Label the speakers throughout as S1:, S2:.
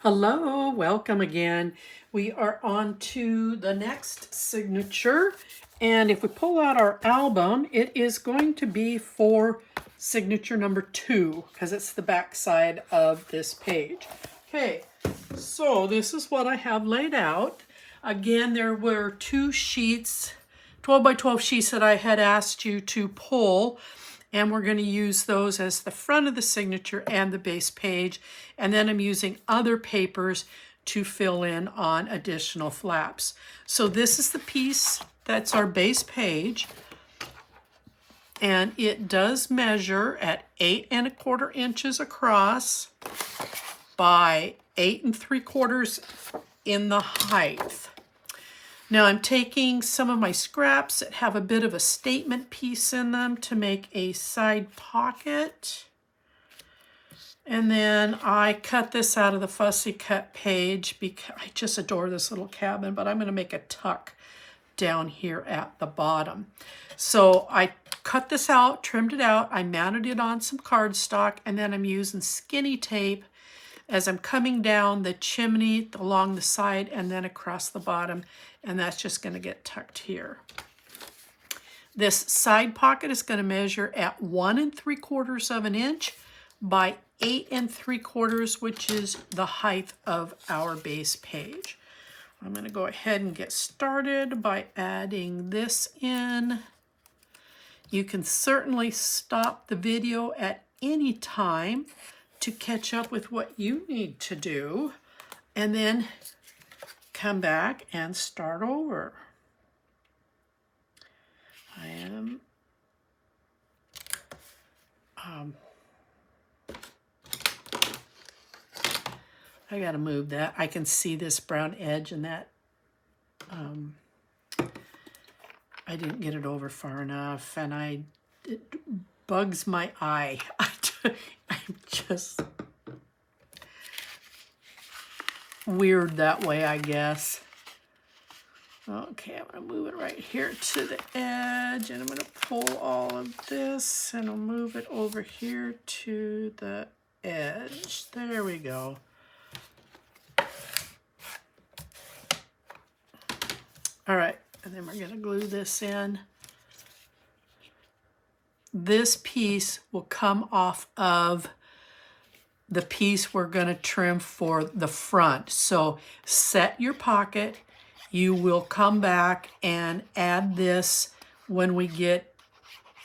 S1: Hello, welcome again. We are on to the next signature. And if we pull out our album, it is going to be for signature number 2 because it's the back side of this page. Okay, so this is what I have laid out. Again, there were 2 sheets, 12 by 12 sheets that I had asked you to pull. And we're going to use those as the front of the signature and the base page. And then I'm using other papers to fill in on additional flaps. So this is the piece that's our base page. And it does measure at 8 1/4 inches across by 8 3/4 in the height. Now I'm taking some of my scraps that have a bit of a statement piece in them to make a side pocket. And then I cut this out of the fussy cut page because I just adore this little cabin, but I'm going to make a tuck down here at the bottom. So I cut this out, trimmed it out, I mounted it on some cardstock, and then I'm using skinny tape as I'm coming down the chimney along the side and then across the bottom, and that's just going to get tucked here. This side pocket is going to measure at 1 3/4 inch by 8 3/4, which is the height of our base page. I'm going to go ahead and get started by adding this in. You can certainly stop the at any time to catch up with what you need to do, and then come back and start over. I gotta move that. I can see this brown edge and that I didn't get it over far enough, and it bugs my eye. I'm just weird that way, I guess. Okay, I'm going to move it right here to the edge, and I'm going to pull all of this, and I'll move it over here to the edge. There we go. All right, and then we're going to glue this in. This piece will come off of the piece we're going to trim for the front. So set your pocket. You will come back and add this when we get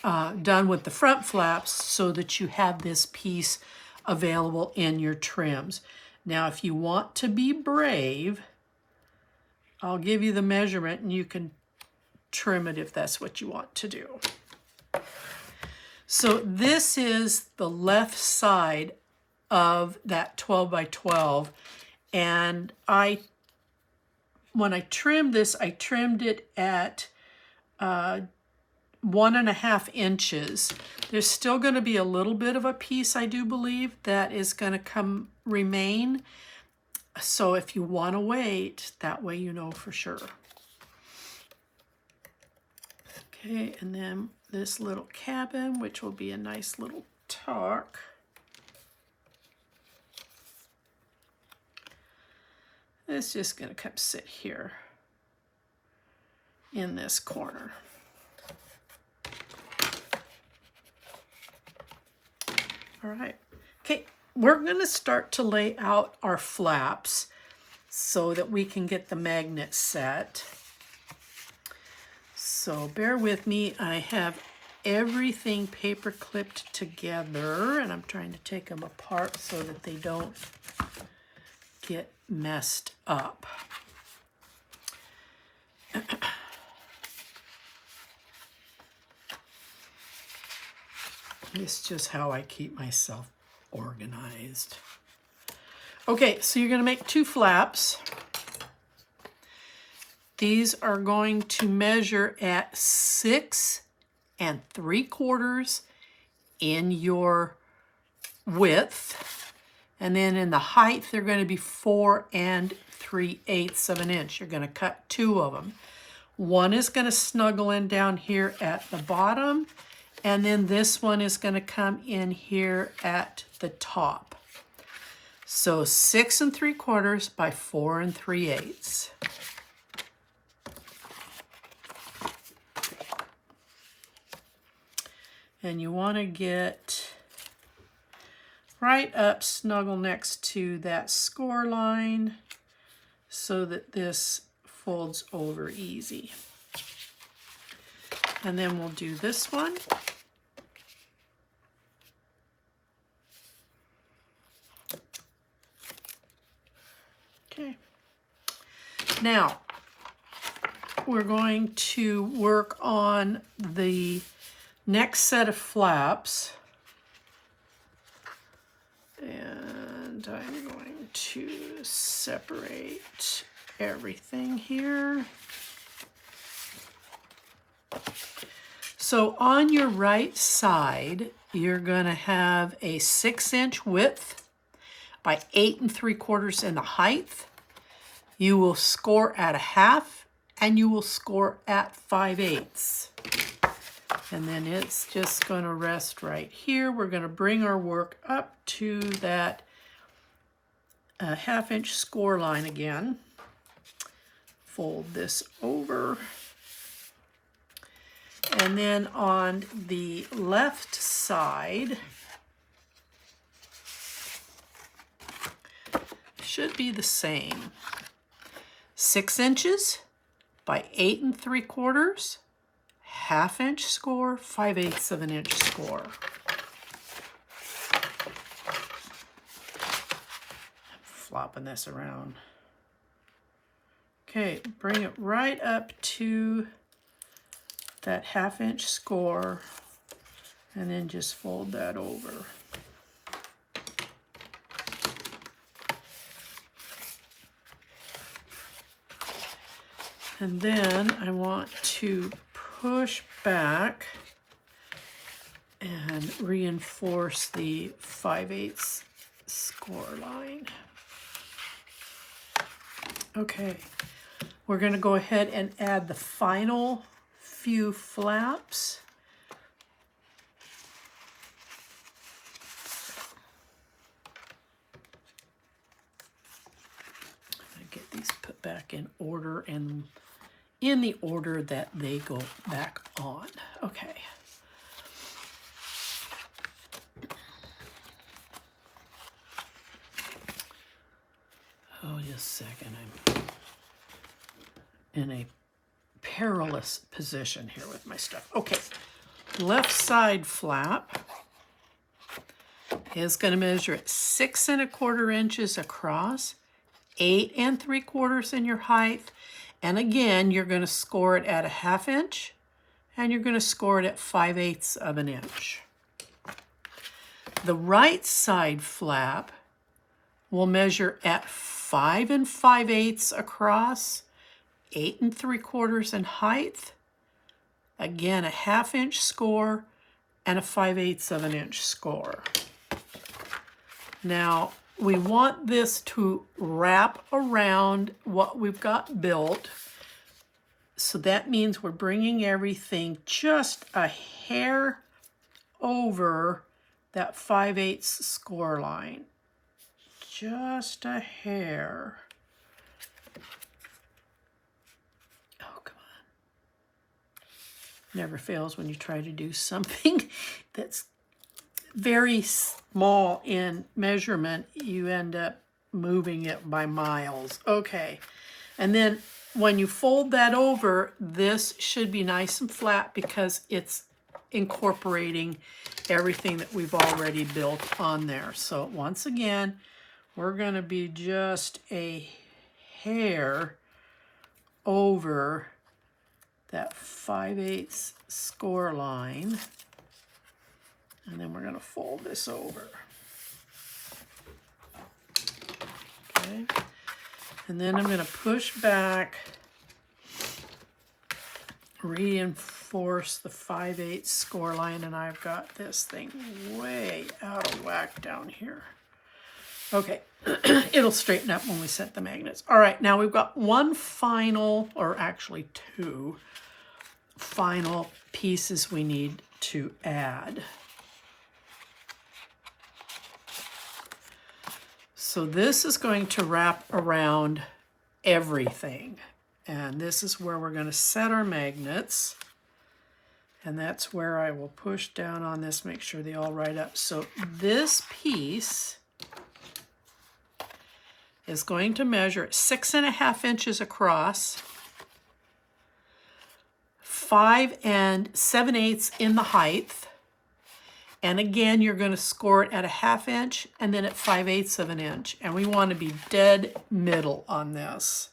S1: done with the front flaps so that you have this piece available in your trims. Now, if you want to be brave, I'll give you the measurement and you can trim it if that's what you want to do. So this is the left side of that 12 by 12, and when I trimmed this, I trimmed it at 1 1/2 inches. There's still going to be a little bit of a piece, I do believe, that is going to remain. So if you want to wait, that way you know for sure. Okay, and then this little cabin, which will be a nice little tuck. It's just going to come sit here in this corner. All right. Okay, we're going to start to lay out our flaps so that we can get the magnet set. So bear with me. I have everything paper clipped together, and I'm trying to take them apart so that they don't get messed up. It's just how I keep myself organized. Okay, so you're going to make 2 flaps. These are going to measure at 6 3/4 in your width. And then in the height, they're going to be 4 3/8 inch. You're going to cut 2 of them. One is going to snuggle in down here at the bottom, and then this one is going to come in here at the top. So So 6 3/4 by 4 3/8. And you want to get right up, snuggle next to that score line so that this folds over easy. And then we'll do this one. Okay. Now, we're going to work on the next set of flaps. And I'm going to separate everything here. So on your right side, you're going to have a 6-inch width by 8 3/4 in the height. You will score at a half, and you will score at 5/8. And then it's just going to rest right here. We're going to bring our work up to that 1/2-inch score line again. Fold this over. And then on the left side, should be the same. 6 inches by 8 3/4, 1/2-inch score, 5/8 of an inch score. I'm flopping this around. Okay, bring it right up to that 1/2-inch score, and then just fold that over. And then I want to push back and reinforce the 5/8 score line. Okay, we're going to go ahead and add the final few flaps. I'm going to get these put back in order and in the order that they go back on. Okay. Oh, just a second. I'm in a perilous position here with my stuff. Okay. Left side flap is going to measure at 6 1/4 inches across, 8 3/4 in your height. And again, you're going to score it at a 1/2 inch, and you're going to score it at 5/8 of an inch. The right side flap will measure at 5 5/8 across, 8 3/4 in height. Again, a 1/2 inch score and a 5/8 of an inch score. Now, we want this to wrap around what we've got built. So that means we're bringing everything just a hair over that 5/8 score line. Just a hair. Oh, come on. Never fails when you try to do something that's very small in measurement, you end up moving it by miles. Okay, and then when you fold that over, this should be nice and flat because it's incorporating everything that we've already built on there. So once again, we're going to be just a hair over that 5/8 score line. And then we're going to fold this over. Okay. And then I'm going to push back, reinforce the 5/8 score line, and I've got this thing way out of whack down here. Okay, it'll straighten up when we set the magnets. All right, now we've got one final, or actually two final pieces we need to add. So this is going to wrap around everything. And this is where we're going to set our magnets. And that's where I will push down on this, make sure they all ride up. So this piece is going to measure 6.5 inches across, 5 7/8 in the height. And again, you're going to score it at 1/2 inch and then at 5/8 of an inch. And we want to be dead middle on this.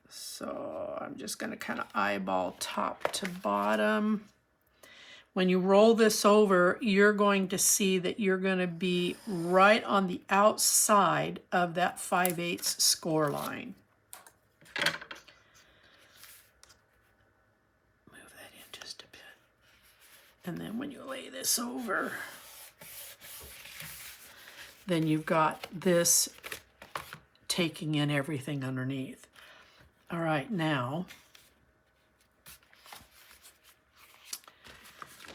S1: So I'm just going to kind of eyeball top to bottom. When you roll this over, you're going to see that you're going to be right on the outside of that 5/8 score line. Move that in just a bit. And then when you lay this over, then you've got this taking in everything underneath. All right, now,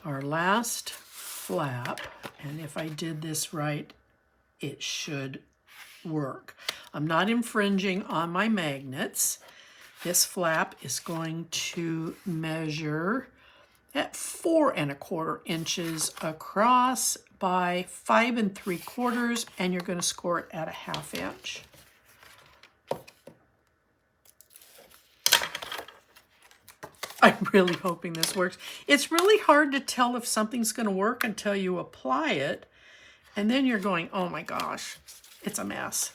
S1: our last flap, and if I did this right, it should work. I'm not infringing on my magnets. This flap is going to measure at 4 1/4 inches across by 5 3/4, and you're going to score it at 1/2 inch. I'm really hoping this works. It's really hard to tell if something's going to work until you apply it, and then you're going, oh my gosh, it's a mess.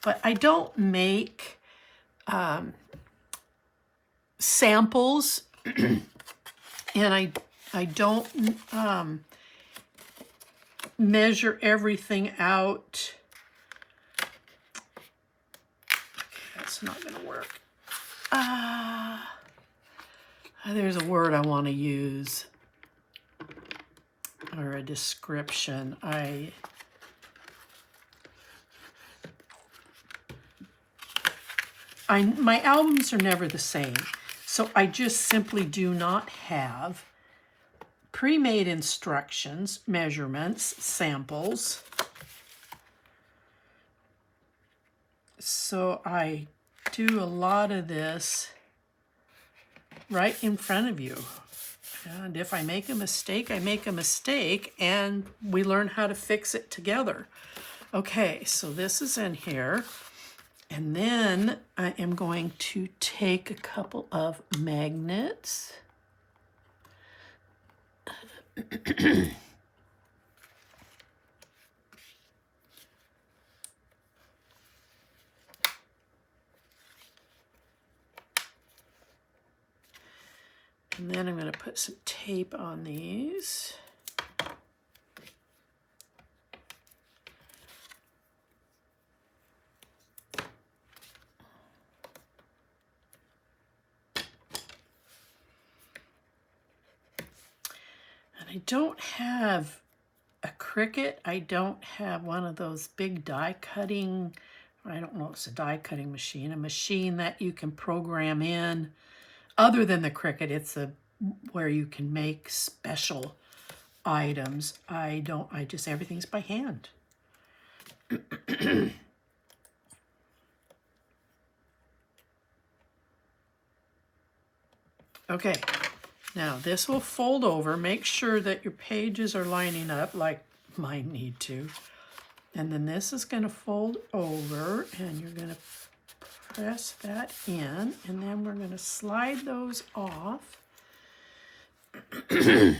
S1: But I don't make samples, and I don't measure everything out. Okay, that's not going to work. There's a word I want to use, or a description. My albums are never the same, so I just simply do not have pre-made instructions, measurements, samples. So I do a lot of this right in front of you. And if I make a mistake, I make a mistake, and we learn how to fix it together. Okay, so this is in here. And then I am going to take a couple of magnets. And then I'm going to put some tape on these. And I don't have a Cricut. I don't have one of those big die cutting, I don't know if it's a die cutting machine, a machine that you can program in. Other than the Cricut, it's where you can make special items. I just, everything's by hand. Okay, now this will fold over. Make sure that your pages are lining up like mine need to. And then this is going to fold over, and you're going to press that in, and then we're going to slide those off. And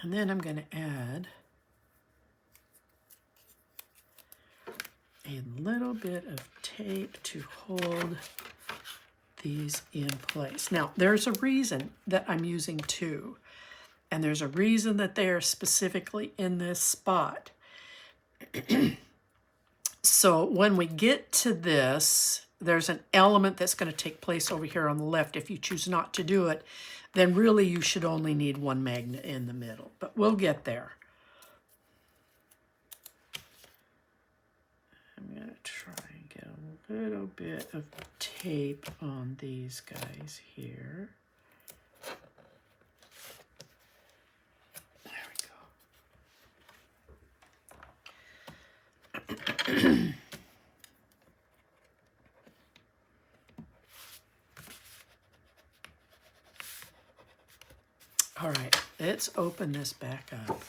S1: then I'm going to add a little bit of tape to hold these in place. Now, there's a reason that I'm using two, and there's a reason that they are specifically in this spot. So when we get to this, there's an element that's going to take place over here on the left. If you choose not to do it, then really you should only need one magnet in the middle, but we'll get there. I'm going to try and get a little bit of tape on these guys here. There we go.
S2: All right, let's open this back up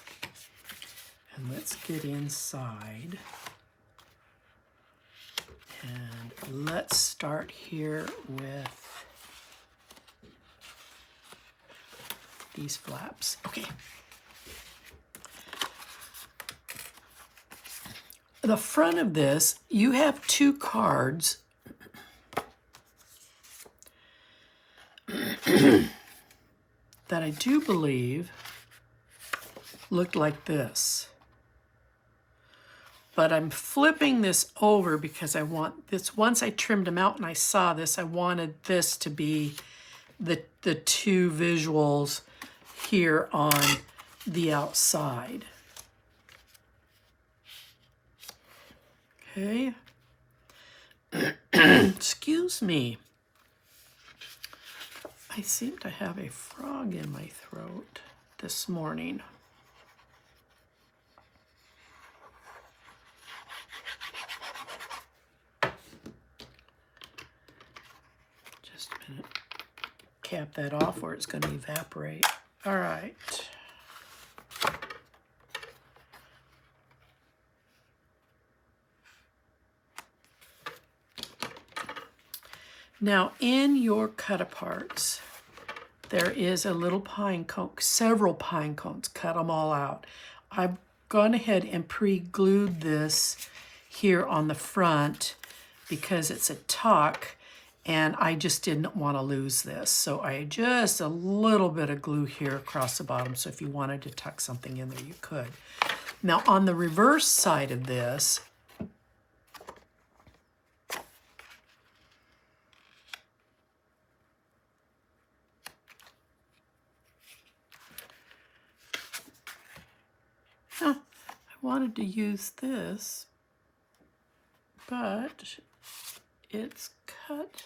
S2: and let's get inside. And let's start here with these flaps. Okay. The front of this, you have two cards that I do believe looked like this. But I'm flipping this over because I want this, once I trimmed them out and I saw this, I wanted this to be the two visuals here on the outside. Okay. Excuse me. I seem to have a frog in my throat this morning. Just a minute. Cap that off or it's going to evaporate. All right. Now, in your cut-aparts, there is a little pine cone, several pine cones. Cut them all out. I've gone ahead and pre-glued this here on the front because it's a tuck, and I just didn't want to lose this. So I just a little bit of glue here across the bottom, so if you wanted to tuck something in there, you could. Now, on the reverse side of this, I wanted to use this, but it's cut.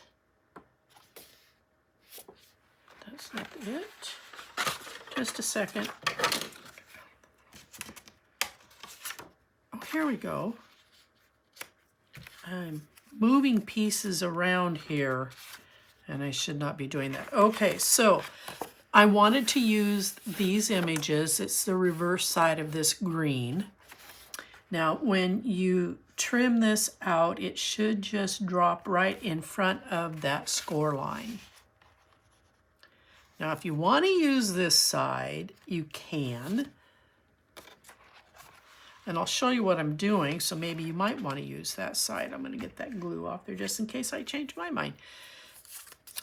S2: That's not it. Just a second. Oh, here we go. I'm moving pieces around here, and I should not be doing that. Okay, so I wanted to use these images. It's the reverse side of this green. Now, when you trim this out, it should just drop right in front of that score line. Now, if you want to use this side, you can. And I'll show you what I'm doing, so maybe you might want to use that side. I'm going to get that glue off there just in case I change my mind.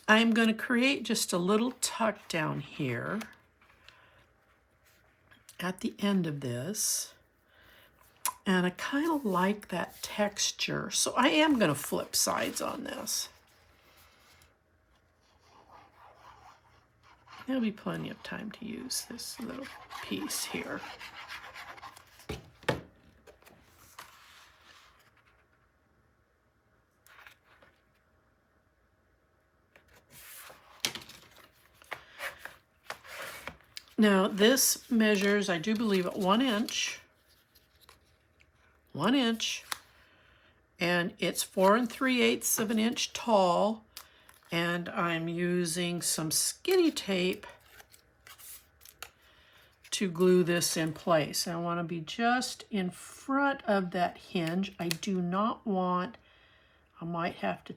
S2: I'm going to create just a little tuck down here at the end of this. And I kind of like that texture. So I am going to flip sides on this. There'll be plenty of time to use this little piece here. Now this measures, I do believe, at 1 inch. 1 inch. And it's 4 3/8 of an inch tall. And I'm using some skinny tape to glue this in place. I want to be just in front of that hinge. I do not want, I might have to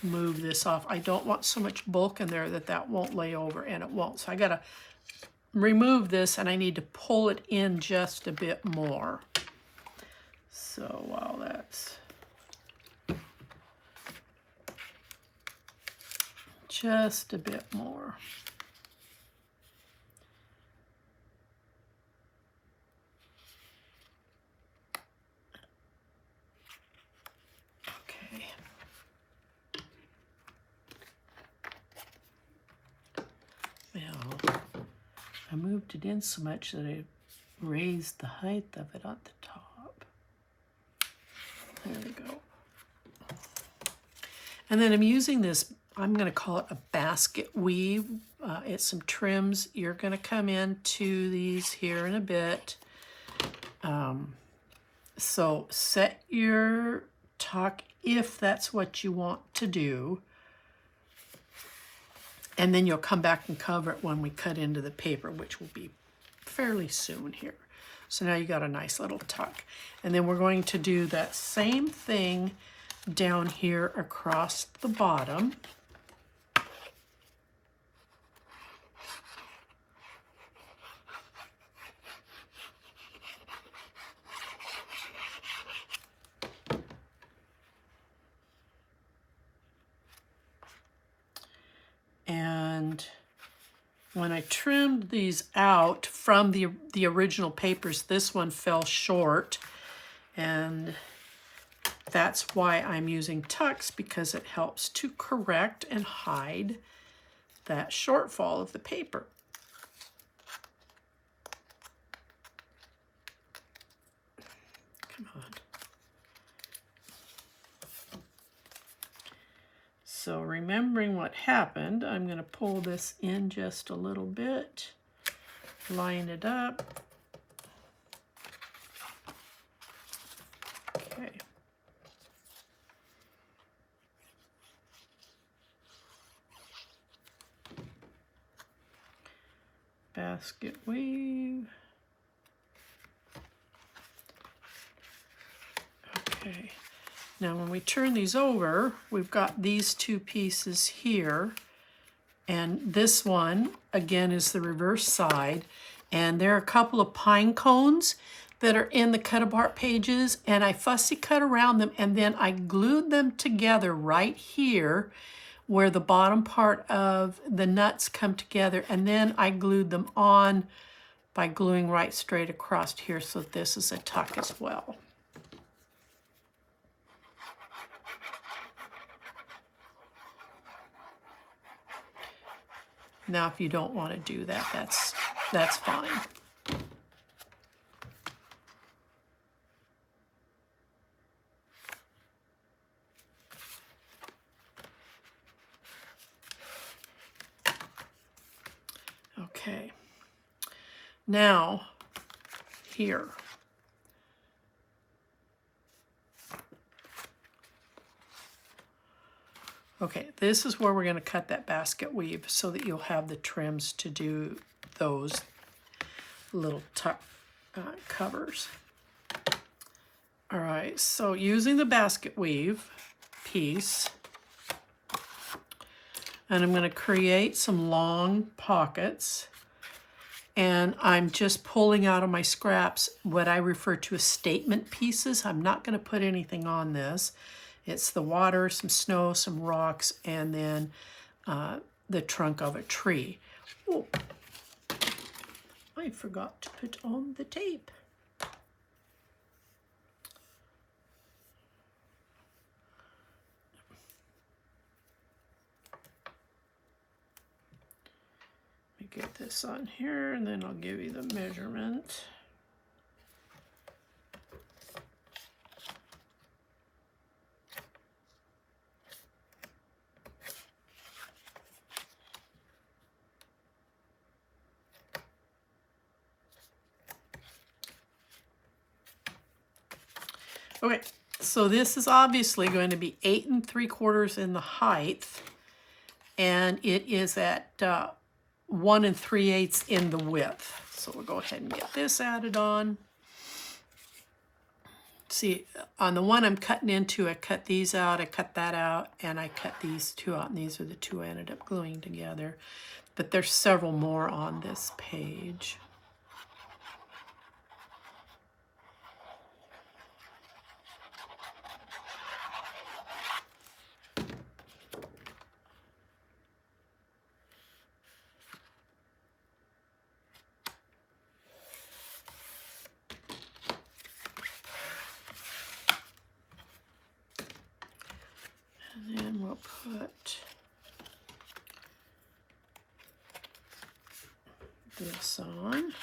S2: move this off. I don't want so much bulk in there that that won't lay over, and it won't. So I got to remove this, and I need to pull it in just a bit more. So while that's just a bit more. Okay. Well, I moved it in so much that I raised the height of it at the top. There we go. And then I'm using this, I'm going to call it a basket weave. It's some trims. You're going to come into these here in a bit. So set your tuck if that's what you want to do. And then you'll come back and cover it when we cut into the paper, which will be fairly soon here. So now you got a nice little tuck. And then we're going to do that same thing down here across the bottom. And when I trimmed these out from the original papers, this one fell short, and that's why I'm using tucks, because it helps to correct and hide that shortfall of the paper. Come on. So remembering what happened, I'm going to pull this in just a little bit, line it up. Okay. Basket weave. Okay. Now when we turn these over, we've got these two pieces here, and this one again is the reverse side, and there are a couple of pine cones that are in the cut apart pages, and I fussy cut around them, and then I glued them together right here where the bottom part of the nuts come together, and then I glued them on by gluing right straight across here, so this is a tuck as well. Now, if you don't want to do that, that's fine. Okay. Now, here. Okay, this is where we're going to cut that basket weave so that you'll have the trims to do those little tuck covers. All right, so using the basket weave piece, and I'm going to create some long pockets, and I'm just pulling out of my scraps what I refer to as statement pieces. I'm not going to put anything on this. It's the water, some snow, some rocks, and then the trunk of a tree. Oh, I forgot to put on the tape. Let me get this on here, and then I'll give you the measurement. Okay, so this is obviously going to be 8 3/4 in the height, and it is at 1 3/8 in the width. So we'll go ahead and get this added on. See, on the one I'm cutting into, I cut these out, I cut that out, and I cut these two out, and these are the two I ended up gluing together. But there's several more on this page. And then we'll put this on.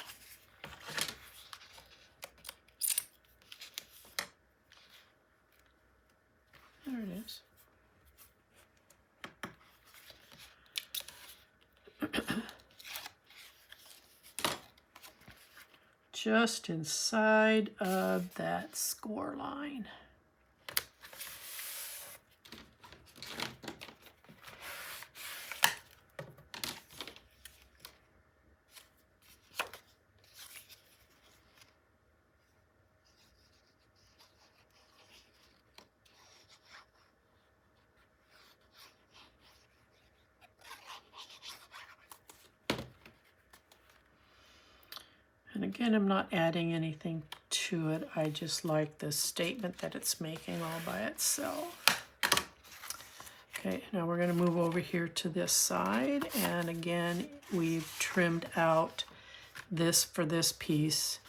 S2: There it is. just inside of that score line. And again, I'm not adding anything to it. I just like the statement that it's making all by itself. Okay, now we're going to move over here to this side. And again, we've trimmed out this for this piece.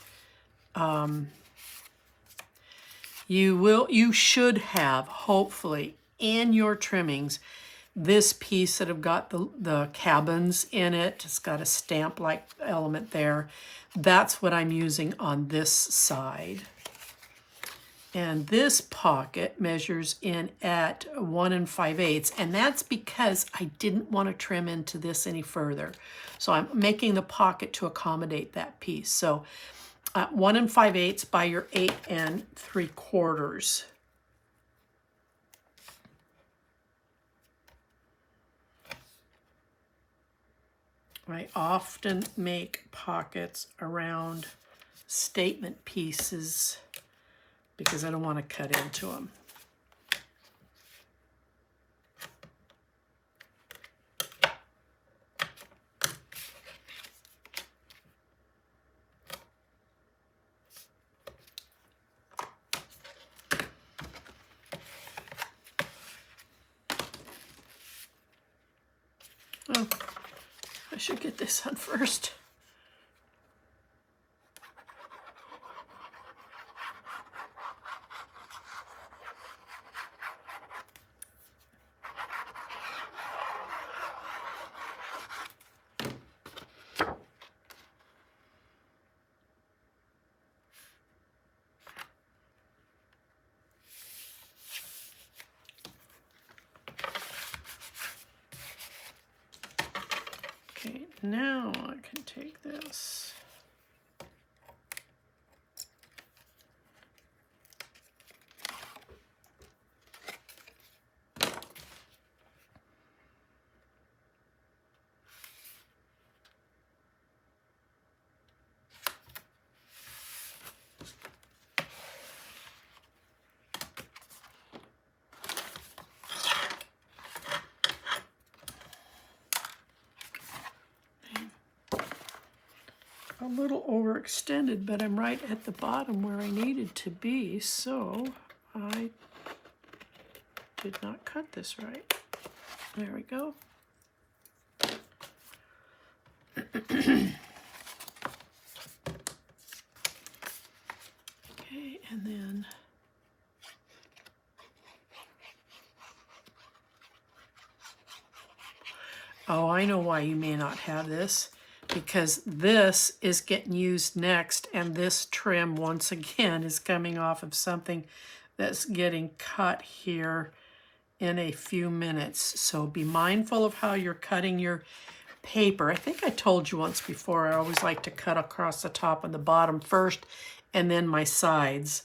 S2: You should have, hopefully, in your trimmings, this piece that have got the cabins in it. It's got a stamp-like element there. That's what I'm using on this side. And this pocket measures in at 1 5/8, and that's because I didn't want to trim into this any further. So I'm making the pocket to accommodate that piece. So 1 5/8 by your 8 3/4. I often make pockets around statement pieces because I don't want to cut into them. Oh, I should get this on first. Okay, now I can take this. A little overextended, but I'm right at the bottom where I needed to be, so I did not cut this right. There we go. Okay, and then oh, I know why you may not have this. Because this is getting used next, and this trim once again is coming off of something that's getting cut here in a few minutes. So be mindful of how you're cutting your paper. I think I told you once before, I always like to cut across the top and the bottom first, and then my sides.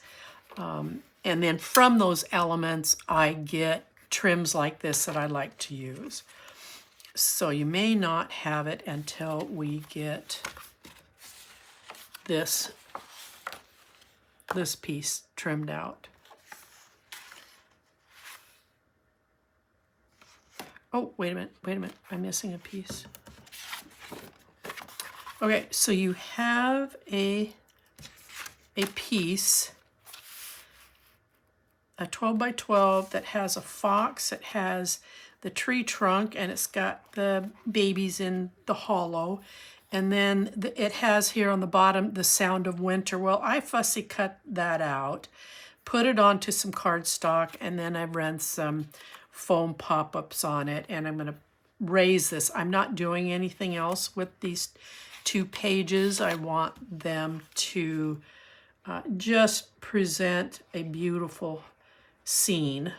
S2: And then from those elements, I get trims like this that I like to use. So you may not have it until we get this piece trimmed out. Oh, wait a minute, I'm missing a piece. Okay, so you have a piece, a 12 by 12 that has a fox, it has the tree trunk, and it's got the babies in the hollow. And then it has here on the bottom, the sound of winter. Well, I fussy cut that out, put it onto some cardstock, and then I ran some foam pop-ups on it, and I'm gonna raise this. I'm not doing anything else with these 2 pages. I want them to just present a beautiful scene.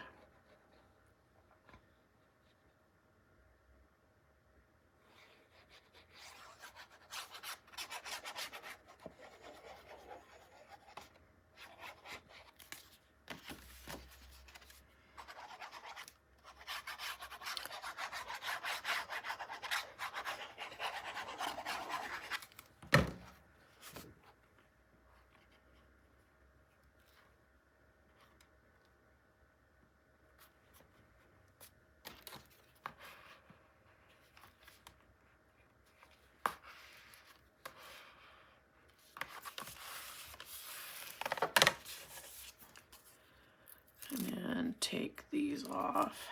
S2: take these off.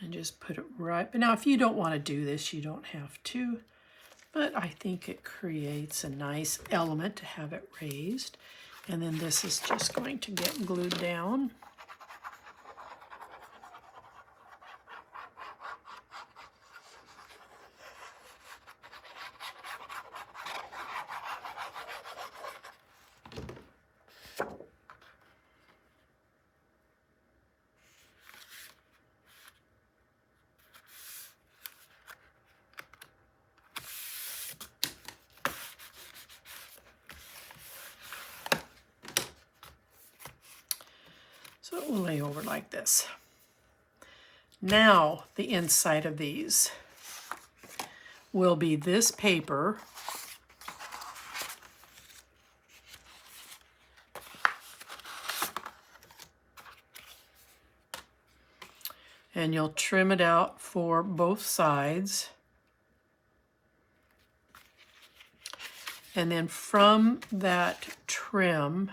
S2: And just put it right. But now if you don't want to do this, you don't have to. But I think it creates a nice element to have it raised. And then this is just going to get glued down. So it will lay over like this. Now the inside of these will be this paper. And you'll trim it out for both sides. And then from that trim,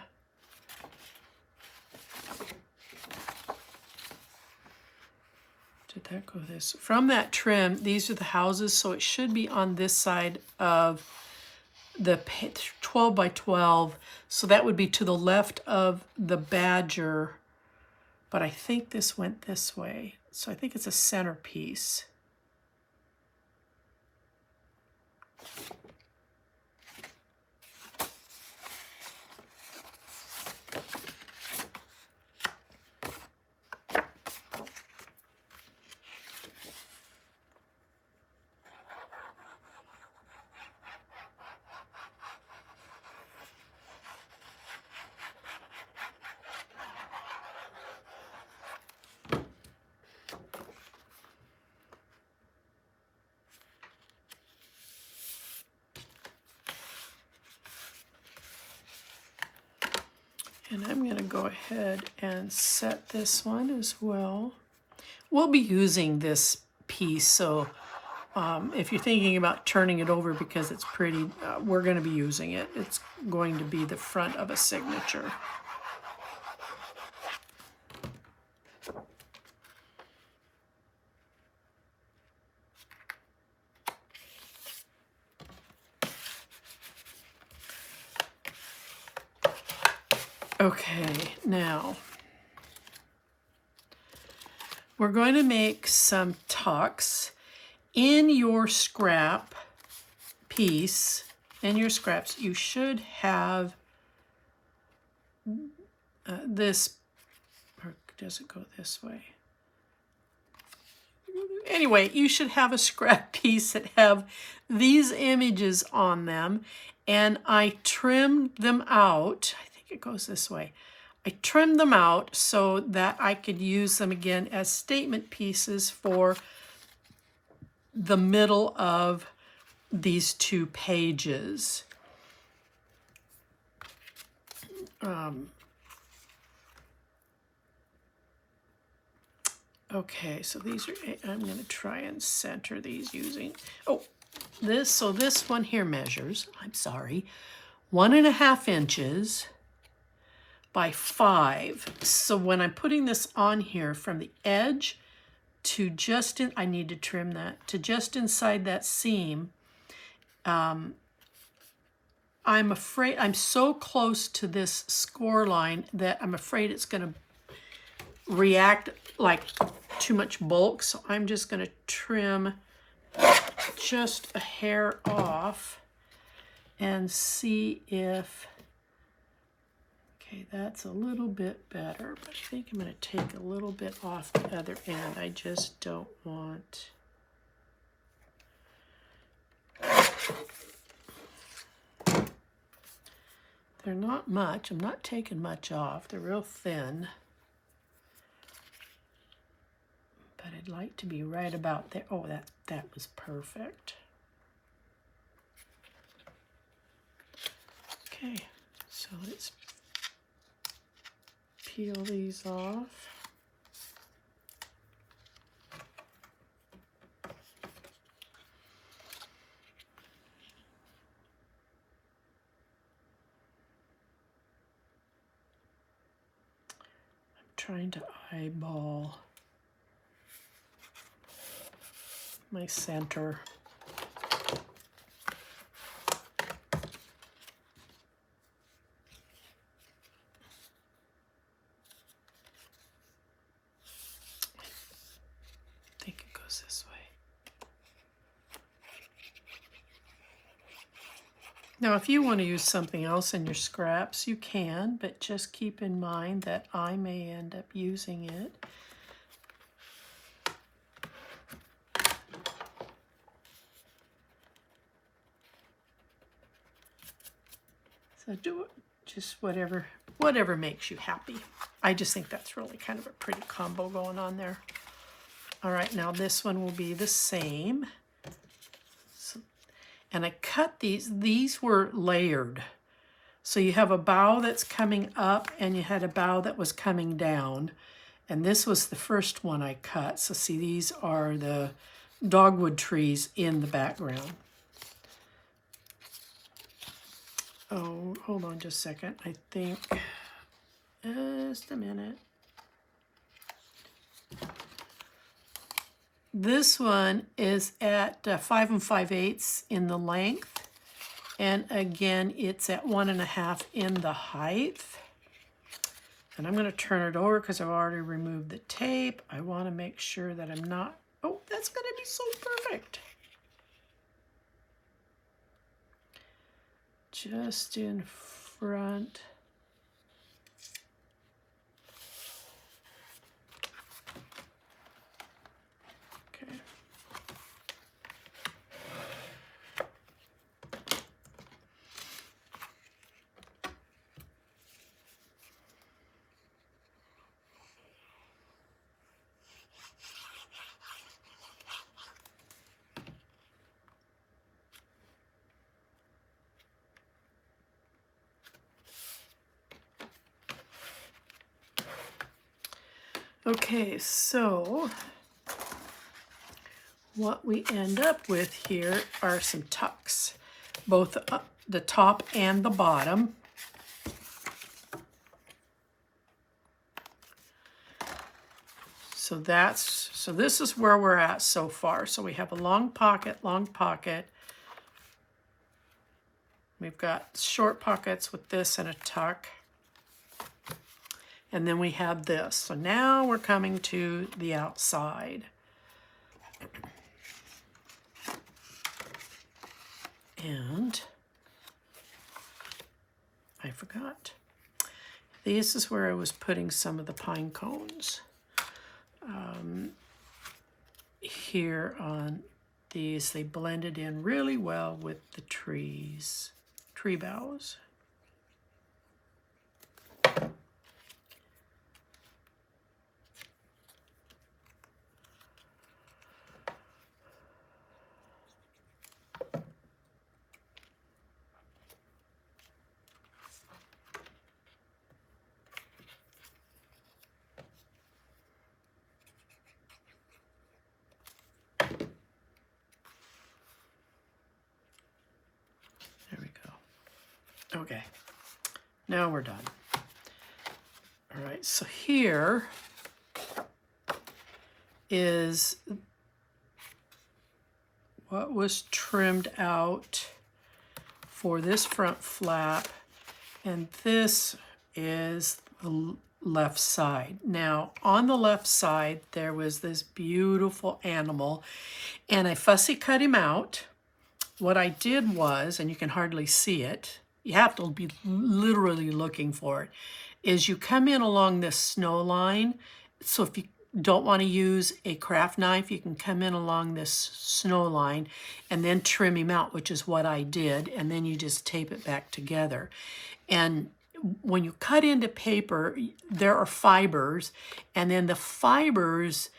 S2: did that go this? From that trim, these are the houses, so it should be on this side of the 12 by 12. So that would be to the left of the badger, but I think this went this way. So I think it's a centerpiece. And I'm going to go ahead and set this one as well. We'll be using this piece, so if you're thinking about turning it over because it's pretty, we're going to be using it. It's going to be the front of a signature. Okay, now we're going to make some tucks in your scrap piece. In your scraps, you should have this, or does it go this way? Anyway, you should have a scrap piece that have these images on them, and I trimmed them out. I think it goes this way. I trimmed them out so that I could use them again as statement pieces for the middle of these two pages. Okay, so these are, I'm going to try and center these using, so this one here measures, I'm sorry, 1.5 inches by 5. So when I'm putting this on here from the edge to just in, I need to trim that, to just inside that seam, I'm afraid, I'm so close to this score line that I'm afraid it's going to react like too much bulk. So I'm just going to trim just a hair off and see if, okay, that's a little bit better, but I think I'm going to take a little bit off the other end. I just don't want, they're not much. I'm not taking much off. They're real thin. But I'd like to be right about there. Oh, that was perfect. Okay, so let's peel these off. trying to eyeball my center. I think it goes this way. Now, if you want to use something else in your scraps, you can, but just keep in mind that I may end up using it. So do it, just whatever makes you happy. I just think that's really kind of a pretty combo going on there. All right, now this one will be the same. And I cut these were layered. So you have a bough that's coming up and you had a bough that was coming down. And this was the first one I cut. So see, these are the dogwood trees in the background. Oh, hold on just a second. I think, just a minute. This one is at 5 5/8 in the length, and again it's at 1 1/2 in the height. And I'm going to turn it over because I've already removed the tape. I want to make sure that I'm not, oh, that's going to be so perfect. Just in front. Okay, so what we end up with here are some tucks, both the top and the bottom. So this is where we're at so far. So we have a long pocket. We've got short pockets with this and a tuck. And then we have this. So now we're coming to the outside. And I forgot. This is where I was putting some of the pine cones. Here on these, they blended in really well with the tree boughs. Okay, now we're done. All right, so here is what was trimmed out for this front flap, and this is the left side. Now, on the left side, there was this beautiful animal, and I fussy cut him out. What I did was, and you can hardly see it, you have to be literally looking for it, is you come in along this snow line. So if you don't want to use a craft knife, you can come in along this snow line and then trim him out, which is what I did, and then you just tape it back together. And when you cut into paper, there are fibers, and then the fibers,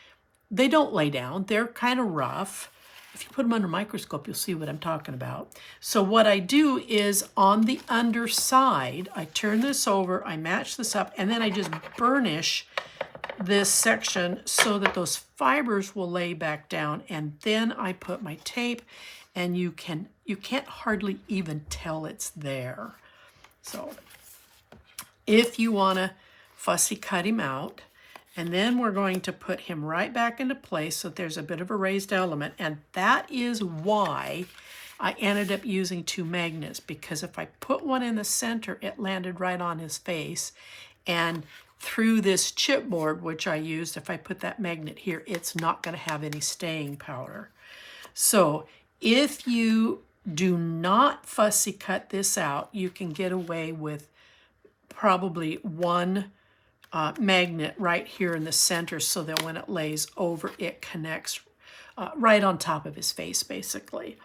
S2: they don't lay down. They're kind of rough. If you put them under a microscope, you'll see what I'm talking about. So what I do is on the underside, I turn this over, I match this up, and then I just burnish this section so that those fibers will lay back down, and then I put my tape, and you can't hardly even tell it's there. So if you want to fussy cut him out, And then we're going to put him right back into place so there's a bit of a raised element. And that is why I ended up using 2 magnets, because if I put one in the center, it landed right on his face. And through this chipboard, which I used, if I put that magnet here, it's not going to have any staying power. So if you do not fussy cut this out, you can get away with probably 1 magnet right here in the center, so that when it lays over, it connects right on top of his face, basically.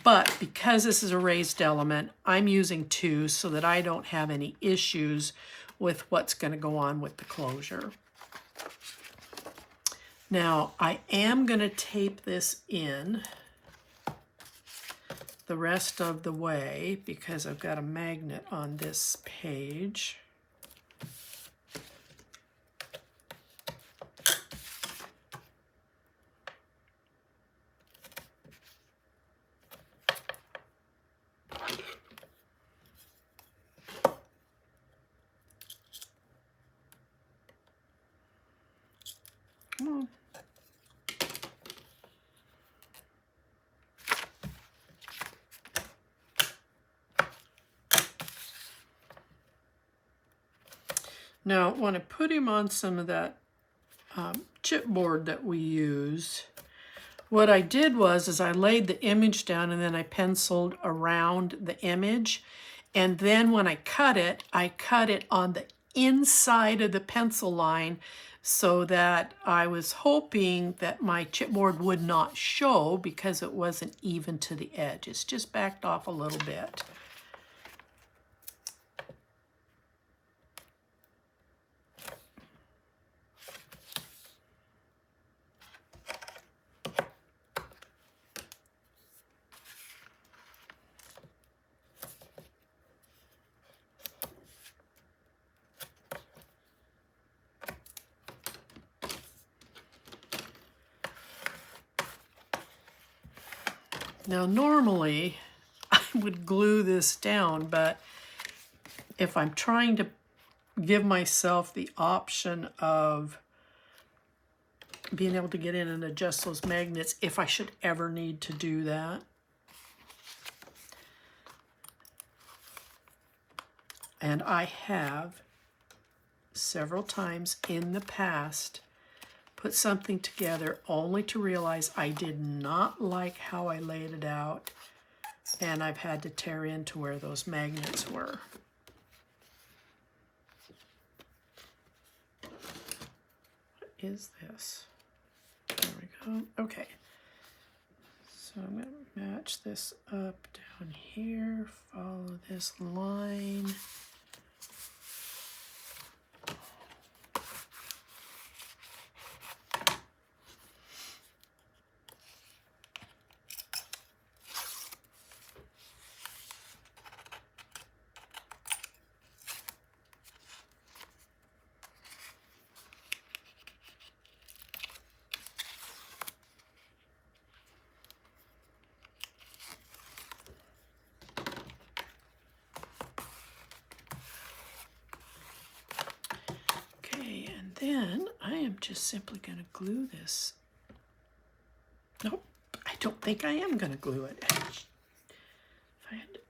S2: But because this is a raised element, I'm using 2 so that I don't have any issues with what's going to go on with the closure. Now, I am going to tape this in the rest of the way because I've got a magnet on this page. Come on. Now, when I put him on some of that chipboard that we use, what I did was I laid the image down and then I penciled around the image. And then when I cut it on the inside of the pencil line so that I was hoping that my chipboard would not show because it wasn't even to the edge. It's just backed off a little bit. Now normally I would glue this down, but if I'm trying to give myself the option of being able to get in and adjust those magnets if I should ever need to do that. And I have several times in the past put something together only to realize I did not like how I laid it out, and I've had to tear into where those magnets were. What is this? There we go. Okay. So I'm going to match this up down here, follow this line. Then I am just simply going to glue this. Nope, I don't think I am going to glue it.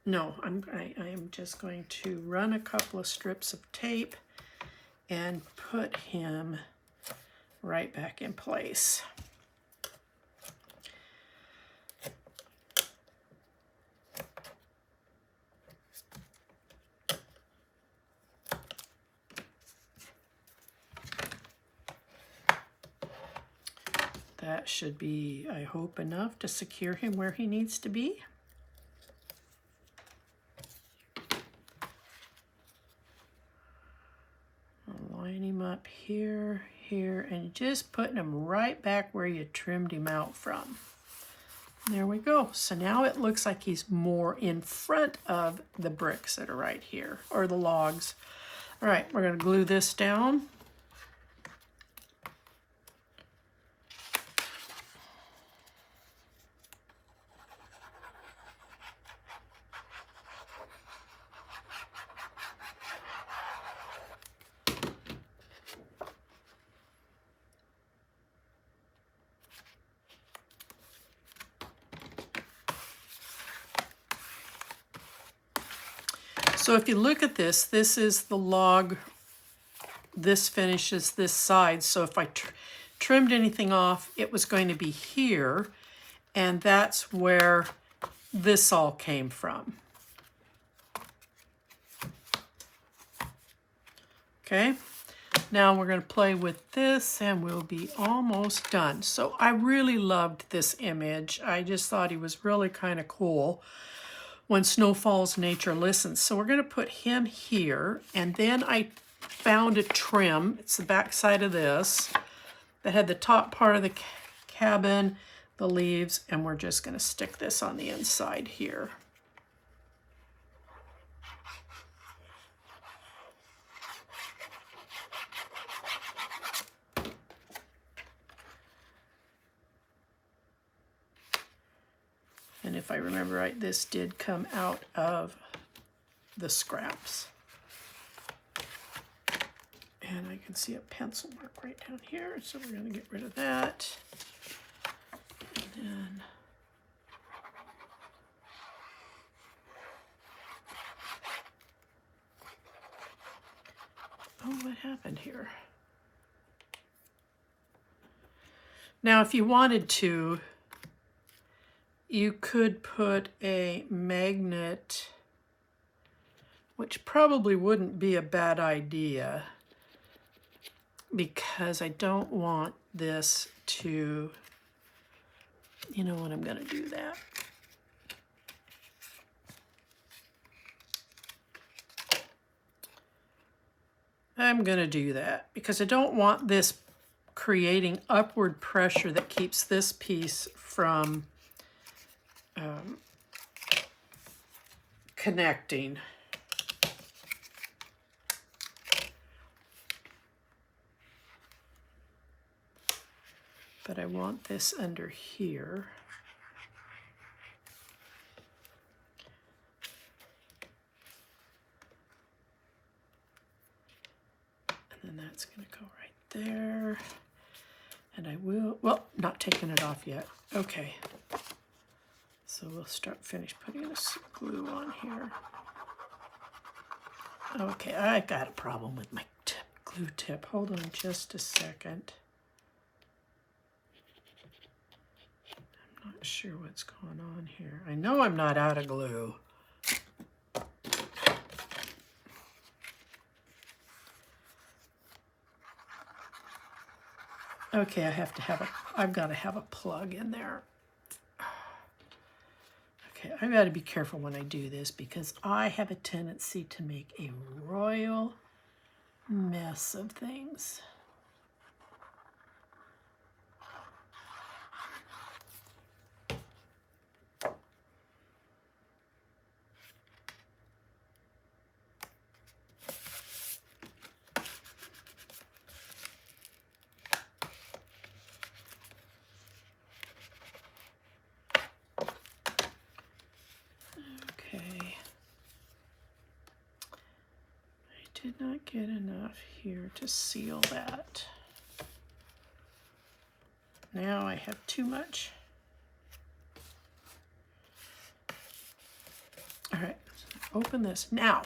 S2: No, I am just going to run a couple of strips of tape and put him right back in place. That should be, I hope, enough to secure him where he needs to be. I'll line him up here, here, and just putting him right back where you trimmed him out from. There we go. So now it looks like he's more in front of the bricks that are right here, or the logs. All right, we're going to glue this down. So if you look at this, this is the log. This finishes this side. So if I trimmed anything off, it was going to be here. And that's where this all came from. Okay, now we're going to play with this and we'll be almost done. So I really loved this image. I just thought he was really kind of cool. When snow falls, nature listens. So we're going to put him here, and then I found a trim. It's the back side of this that had the top part of the cabin, the leaves, and we're just going to stick this on the inside here. And if I remember right, this did come out of the scraps. And I can see a pencil mark right down here, so we're going to get rid of that. And then oh, what happened here? Now, if you wanted to, you could put a magnet, which probably wouldn't be a bad idea, because I don't want this to, you know what, I'm going to do that. I'm going to do that because I don't want this creating upward pressure that keeps this piece from connecting. But I want this under here. And then that's going to go right there. And I will, well, not taking it off yet. Okay. So we'll finish putting this glue on here. Okay, I got a problem with my glue tip. Hold on just a second. I'm not sure what's going on here. I know I'm not out of glue. Okay, I've got to have a plug in there. Okay, I've got to be careful when I do this because I have a tendency to make a royal mess of things. Did not get enough here to seal that. Now I have too much. All right, open this. Now,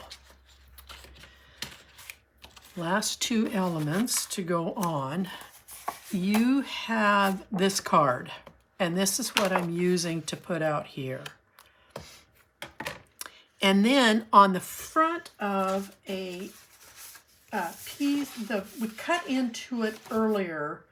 S2: last two elements to go on. You have this card, and this is what I'm using to put out here. And then on the front of a piece, we cut into it earlier.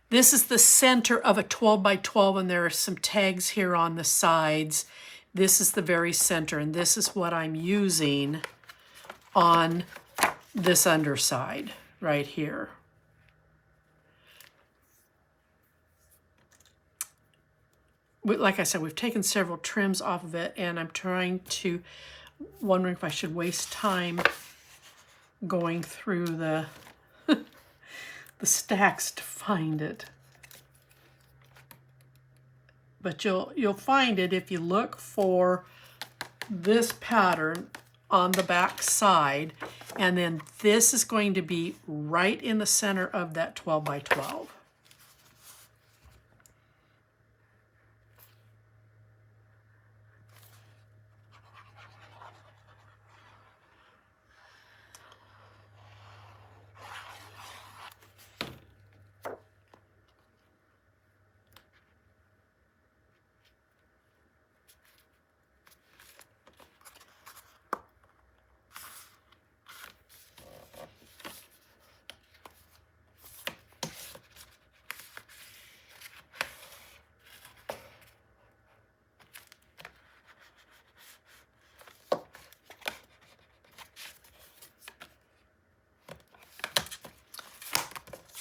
S2: This is the center of a 12 by 12, and there are some tags here on the sides. This is the very center, and this is what I'm using on this underside right here. Like I said, we've taken several trims off of it, and I'm wondering if I should waste time going through the the stacks to find it. But you'll find it if you look for this pattern on the back side, and then this is going to be right in the center of that 12 by 12.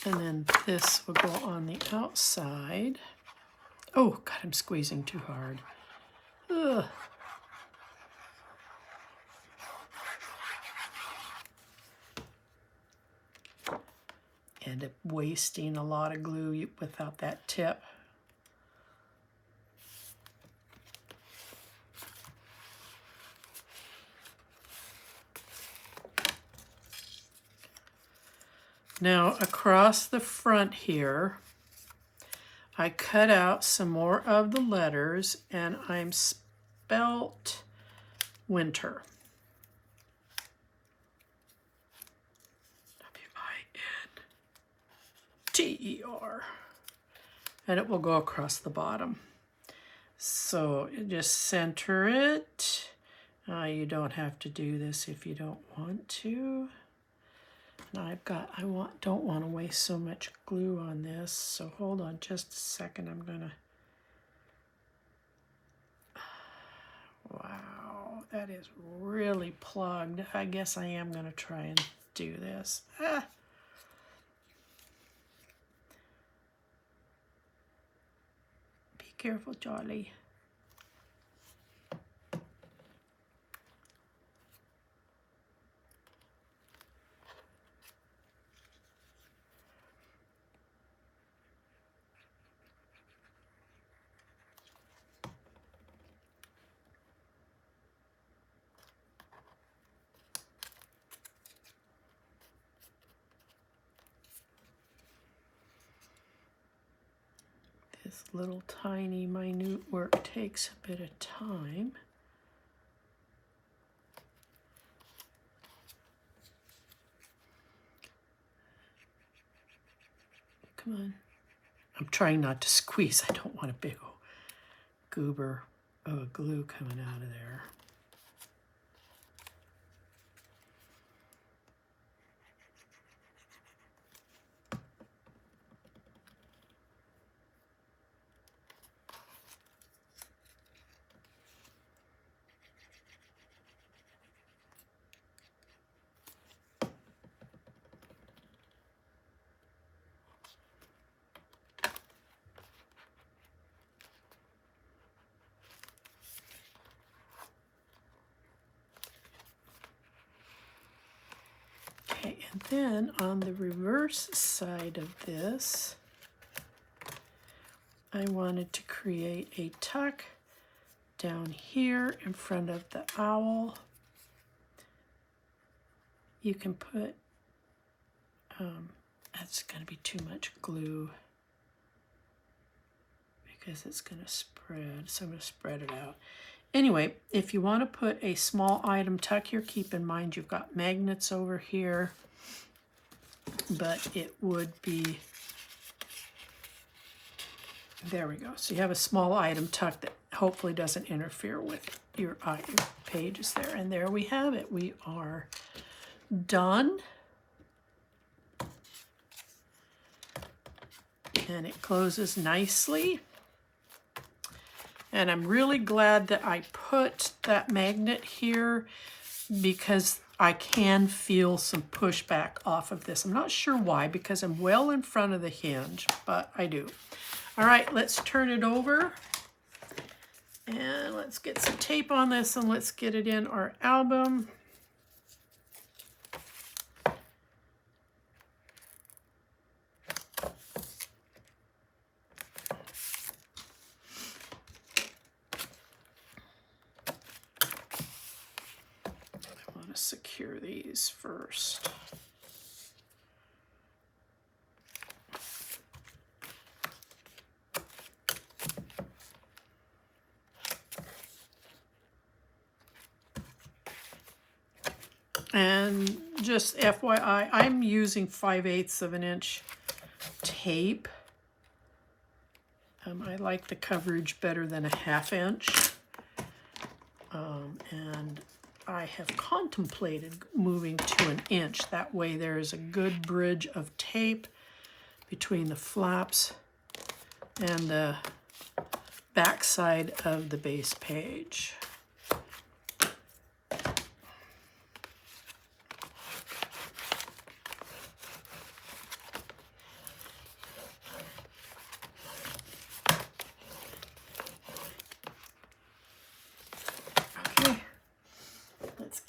S2: And then this will go on the outside. Oh, God, I'm squeezing too hard. Ugh. End up wasting a lot of glue without that tip. Now across the front here, I cut out some more of the letters and I'm spelt winter. W-I-N-T-E-R. And it will go across the bottom. So just center it. You don't have to do this if you don't want to. And don't want to waste so much glue on this, so hold on just a second. I'm gonna, wow, that is really plugged. I guess I am gonna try and do this. Be careful, Charlie. This little tiny minute work takes a bit of time. Come on. I'm trying not to squeeze. I don't want a big old goober of glue coming out of there. Okay, and then on the reverse side of this, I wanted to create a tuck down here in front of the owl. You can put, that's going to be too much glue because it's going to spread, so I'm going to spread it out. Anyway, if you want to put a small item tuck here, keep in mind you've got magnets over here, but it would be, there we go. So you have a small item tuck that hopefully doesn't interfere with your pages there. And there we have it. We are done. And it closes nicely. And I'm really glad that I put that magnet here because I can feel some pushback off of this. I'm not sure why, because I'm well in front of the hinge, but I do. All right, let's turn it over. And let's get some tape on this and let's get it in our album. Secure these first. And just FYI, I'm using 5/8 of an inch tape. I like the coverage better than a 1/2 inch. And I have contemplated moving to 1 inch. That way there is a good bridge of tape between the flaps and the back side of the base page.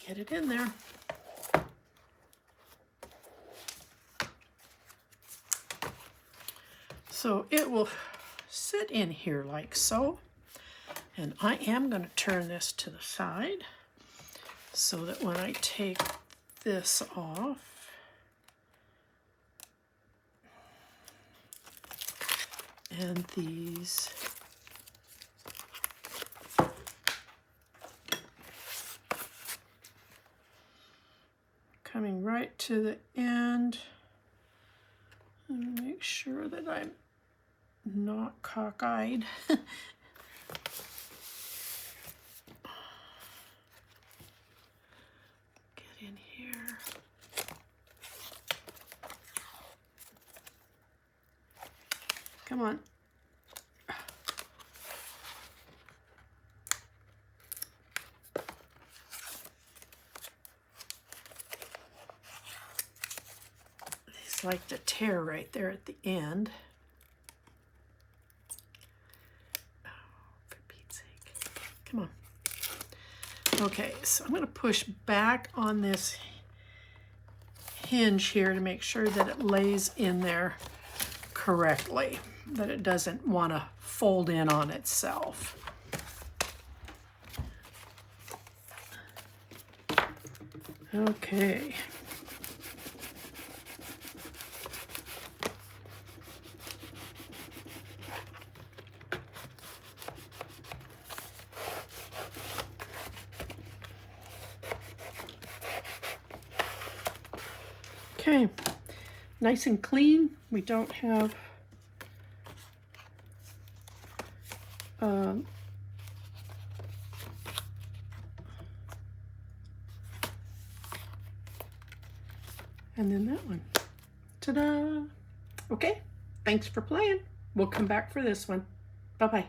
S2: get it in there. So it will sit in here like so. And I am going to turn this to the side so that when I take this off, and these coming right to the end, and make sure that I'm not cockeyed. Get in here. Come on. These like to tear right there at the end. Oh, for Pete's sake. Come on. Okay, so I'm going to push back on this hinge here to make sure that it lays in there correctly, that it doesn't want to fold in on itself. Okay. Okay, nice and clean. We don't have and then that one. Ta-da! Okay, thanks for playing. We'll come back for this one. Bye-bye.